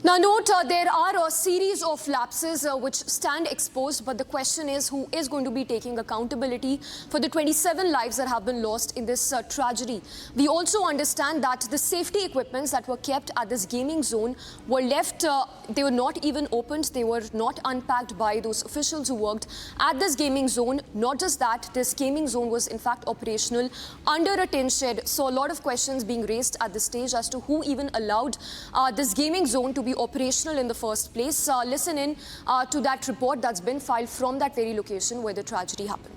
Now note, there are a series of lapses which stand exposed, but the question is who is going to be taking accountability for the 27 lives that have been lost in this tragedy. We also understand that the safety equipments that were kept at this gaming zone were left, they were not even opened, they were not unpacked by those officials who worked at this gaming zone. Not just that, this gaming zone was in fact operational under a tin shed. So a lot of questions being raised at this stage as to who even allowed this gaming zone to be operational in the first place. Listen in to that report that's been filed from that very location where the tragedy happened.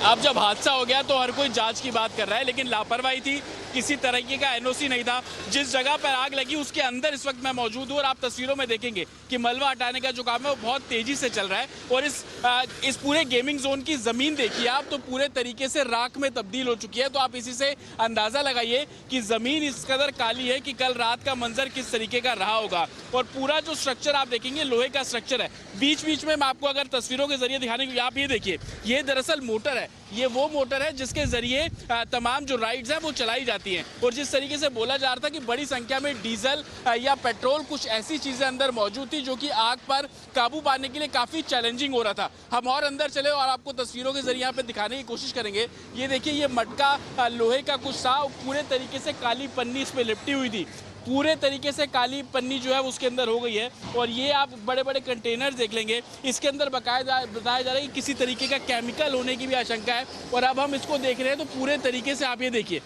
अब जब हादसा हो गया तो हर कोई जांच की बात कर रहा है, लेकिन लापरवाही थी, किसी तरीके का एनओसी नहीं था। जिस जगह पर आग लगी उसके अंदर इस वक्त मैं मौजूद हूँ और आप तस्वीरों में देखेंगे कि मलबा हटाने का जो काम है वो बहुत तेजी से चल रहा है। और इस पूरे गेमिंग जोन की जमीन देखिए आप, तो पूरे तरीके से राख में तब्दील हो चुकी है। तो आप इसी से अंदाजा लगाइए कि जमीन इस कदर काली है कि कल रात का मंजर किस तरीके का रहा होगा। और पूरा जो स्ट्रक्चर आप देखेंगे लोहे का स्ट्रक्चर है। बीच बीच में मैं आपको अगर तस्वीरों के जरिए दिखाने को, आप ये देखिए, ये दरअसल मोटर है। ये वो मोटर है जिसके जरिए तमाम जो राइड्स हैं वो चलाई जाती हैं। और जिस तरीके से बोला जा रहा था कि बड़ी संख्या में डीजल या पेट्रोल, कुछ ऐसी चीजें अंदर मौजूद थी जो कि आग पर काबू पाने के लिए काफी चैलेंजिंग हो रहा था। हम और अंदर चले और आपको तस्वीरों के जरिए यहाँ पे दिखाने की कोशिश करेंगे। ये देखिए, ये मटका लोहे का कुछ था, पूरे तरीके से काली पन्नी इस पे लिपटी हुई थी। पूरे तरीके से काली पन्नी जो है उसके अंदर हो गई है। और ये आप बड़े बड़े कंटेनर देख लेंगे, इसके अंदर बताया जा रहा है कि किसी तरीके का केमिकल होने की भी आशंका है। और अब हम इसको देख रहे हैं तो पूरे तरीके से आप ये देखिए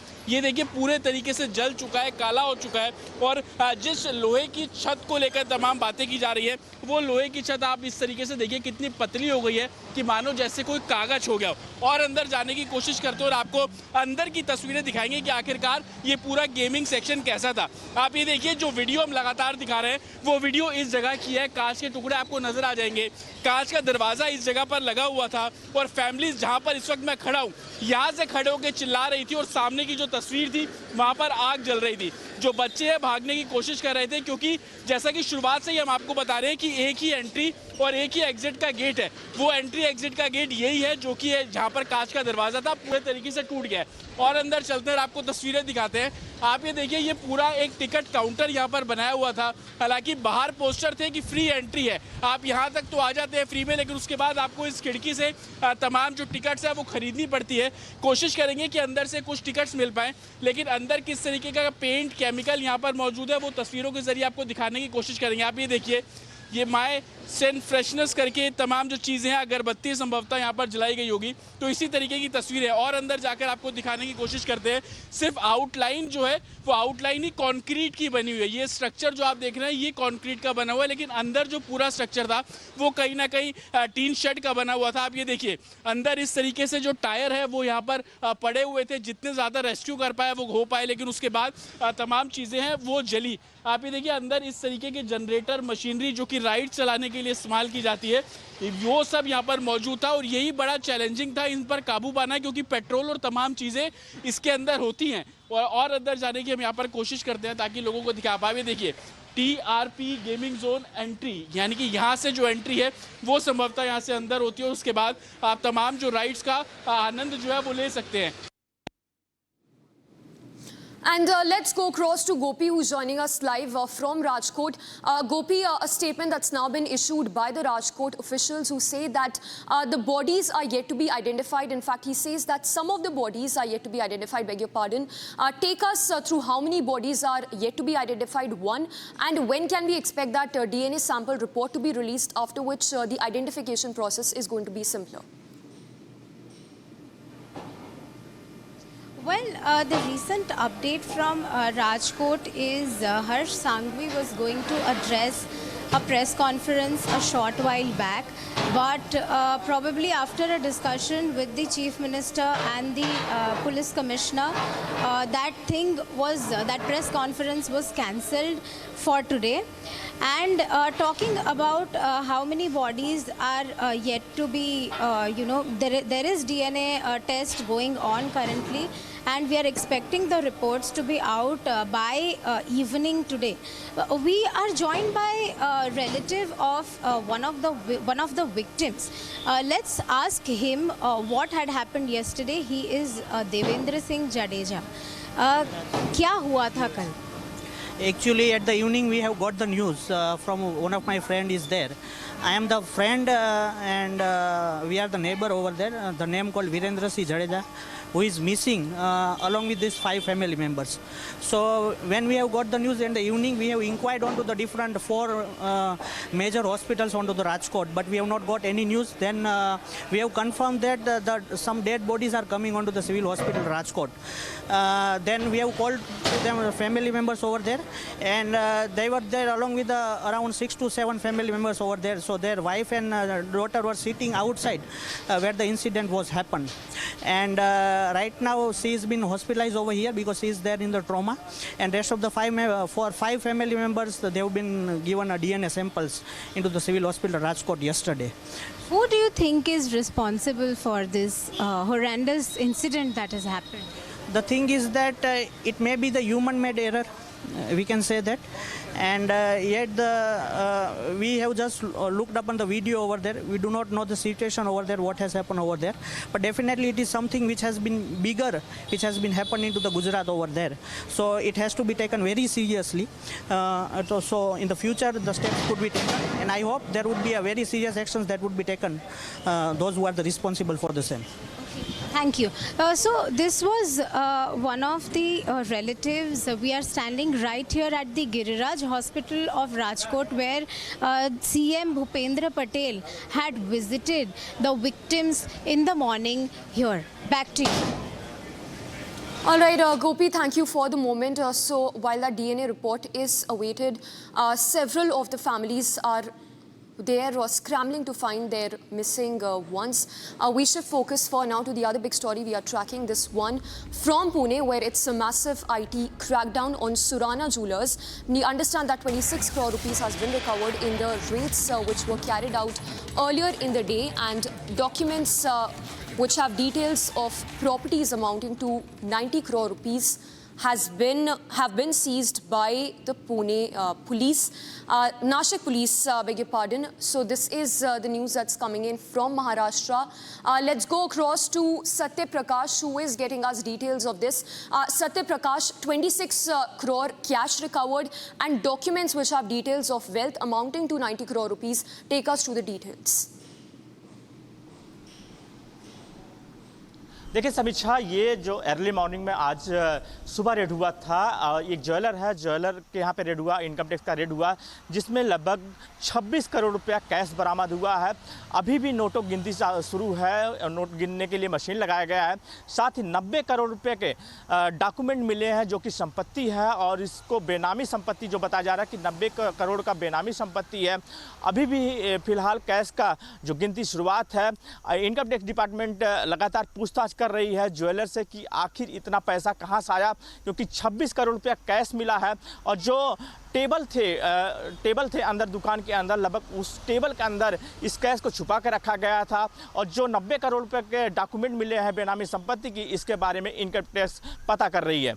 पूरे तरीके से जल चुका है, काला हो चुका है। और जिस लोहे की छत को लेकर तमाम बातें की जा रही है, वो लोहे की छत आप इस तरीके से देखिए कितनी पतली हो गई है कि मानो जैसे कोई कागज हो गया हो। और अंदर जाने की कोशिश करते हैं और आपको अंदर की तस्वीरें दिखाएंगे कि आखिरकार ये पूरा गेमिंग सेक्शन कैसा था। आप ये देखिए, जो वीडियो हम लगातार दिखा रहे हैं वो वीडियो इस जगह की है। कांच के टुकड़े आपको नजर आ जाएंगे, कांच का दरवाजा इस जगह पर लगा हुआ था। और फैमिलीज जहां पर इस वक्त मैं खड़ा हूं, यहां से खड़े होकर चिल्ला रही थी और सामने की जो तस्वीर थी वहां पर आग जल रही थी। जो बच्चे हैं भागने की कोशिश कर रहे थे, क्योंकि जैसा कि शुरुआत से ही हम आपको बता रहे हैं कि एक ही एंट्री और एक ही एग्जिट का गेट है। वो एंट्री एग्जिट का गेट यही है जो कि जहां पर कांच का दरवाजा था पूरे तरीके से टूट गया है। और अंदर चलते हैं, आपको तस्वीरें दिखाते हैं। आप ये देखिए, ये पूरा एक टिकट काउंटर यहाँ पर बनाया हुआ था। हालांकि बाहर पोस्टर थे कि फ्री एंट्री है, आप यहाँ तक तो आ जाते हैं फ्री में, लेकिन उसके बाद आपको इस खिड़की से तमाम जो टिकट्स है वो खरीदनी पड़ती है। कोशिश करेंगे कि अंदर से कुछ टिकट्स मिल पाए, लेकिन अंदर किस तरीके का पेंट केमिकल यहाँ पर मौजूद है वो तस्वीरों के जरिए आपको दिखाने की कोशिश करेंगे। आप ये देखिए, ये माय सेंट फ्रेशनेस करके तमाम जो चीज़ें हैं, अगरबत्ती संभवतः यहाँ पर जलाई गई होगी, तो इसी तरीके की तस्वीर है। और अंदर जाकर आपको दिखाने की कोशिश करते हैं। सिर्फ आउटलाइन जो है वो आउटलाइन ही कंक्रीट की बनी हुई है। ये स्ट्रक्चर जो आप देख रहे हैं ये कंक्रीट का बना हुआ है, लेकिन अंदर जो पूरा स्ट्रक्चर था वो कहीं ना कहीं टीन शेड का बना हुआ था। आप ये देखिए, अंदर इस तरीके से जो टायर है वो यहाँ पर पड़े हुए थे। जितने ज़्यादा रेस्क्यू कर पाए वो हो पाए, लेकिन उसके बाद तमाम चीज़ें हैं वो जली। आप ये देखिए, अंदर इस तरीके के जनरेटर मशीनरी जो कि राइड चलाने के लिए इस्तेमाल की जाती है, वो सब यहाँ पर मौजूद था। और यही बड़ा चैलेंजिंग था इन पर काबू पाना, क्योंकि पेट्रोल और तमाम चीज़ें इसके अंदर होती हैं। और अंदर जाने की हम यहाँ पर कोशिश करते हैं ताकि लोगों को दिखा पाए। देखिए, TRP गेमिंग जोन एंट्री, यानी कि यहाँ से जो एंट्री है वो संभवतः यहाँ से अंदर होती है और उसके बाद आप तमाम जो राइड्स का आनंद जो है वो ले सकते हैं। And let's go across to Gopi, who's joining us live from Rajkot. Gopi, a statement that's now been issued by the Rajkot officials who say that the bodies are yet to be identified. In fact, he says that some of the bodies are yet to be identified, beg your pardon. Take us through how many bodies are yet to be identified, one, and when can we expect that DNA sample report to be released, after which the identification process is going to be simpler? Well, the recent update from Rajkot is Harsh Sanghvi was going to address a press conference a short while back, but probably after a discussion with the Chief Minister and the Police Commissioner, that press conference was cancelled for today. And talking about how many bodies are yet to be, there is DNA test going on currently, and we are expecting the reports to be out by evening today. We are joined by a relative of one of the victims. Let's ask him what had happened yesterday. He is Devendra Singh Jadeja. क्या हुआ था कल? Actually, at the evening, we have got the news from one of my friend is there. I am the friend and we are the neighbor over there. The name called Virendra C. Jadeja, who is missing along with these 5 family members. So when we have got the news in the evening, we have inquired onto the different 4 major hospitals onto the Rajkot, but we have not got any news. Then we have confirmed that some dead bodies are coming onto the civil hospital Rajkot. Then we have called them family members over there, and they were there along with around 6 to 7 family members over there. So their wife and daughter were sitting outside where the incident was happened. And right now she has been hospitalized over here because she is there in the trauma. And rest of the 5 family members, they have been given a DNA samples into the civil hospital Rajkot yesterday. Who do you think is responsible for this horrendous incident that has happened? The thing is that it may be the human-made error, we can say that, and yet we have just looked up on the video over there. We do not know the situation over there, what has happened over there, but definitely it is something which has been bigger, which has been happening to the Gujarat over there. So it has to be taken very seriously. So in the future the steps could be taken, and I hope there would be a very serious actions that would be taken, those who are the responsible for the same. Thank you. So this was one of the relatives. We are standing right here at the Giriraj Hospital of Rajkot, where CM Bhupendra Patel had visited the victims in the morning here. Back to you. All right, Gopi, thank you for the moment. So while that DNA report is awaited, several of the families are there scrambling to find their missing ones. We shift focus for now to the other big story we are tracking, this one from Pune, where it's a massive IT crackdown on Surana Jewellers. We understand that 26 crore rupees has been recovered in the raids which were carried out earlier in the day, and documents which have details of properties amounting to 90 crore rupees have been seized by the Pune police, Nashik police, beg your pardon. So this is the news that's coming in from Maharashtra. Let's go across to Satya Prakash, who is getting us details of this. Satya Prakash, 26 crore cash recovered and documents which have details of wealth amounting to 90 crore rupees. Take us to the details. देखिए समीक्षा, ये जो early morning में आज सुबह red हुआ था, एक ज्वेलर है, ज्वेलर के यहाँ पे रेड हुआ, इनकम टैक्स का रेड हुआ, जिसमें लगभग 26 करोड़ रुपया कैश बरामद हुआ है। अभी भी नोटों की गिनती शुरू है, नोट गिनने के लिए मशीन लगाया गया है। साथ ही 90 करोड़ रुपये के डॉक्यूमेंट मिले हैं जो कि संपत्ति है, और इसको बेनामी संपत्ति जो बताया जा रहा है कि 90 करोड़ का बेनामी संपत्ति है। अभी भी फिलहाल कैश का जो गिनती शुरुआत है। इनकम टैक्स डिपार्टमेंट लगातार पूछताछ कर रही है ज्वेलर से कि आखिर इतना पैसा कहां से आया, क्योंकि 26 करोड़ रुपया कैश मिला है, और जो टेबल थे अंदर दुकान के अंदर, लगभग उस टेबल के अंदर इस कैश को छुपा के रखा गया था। और जो 90 करोड़ रुपए के डॉक्यूमेंट मिले हैं बेनामी संपत्ति की, इसके बारे में इनकम टैक्स पता कर रही है।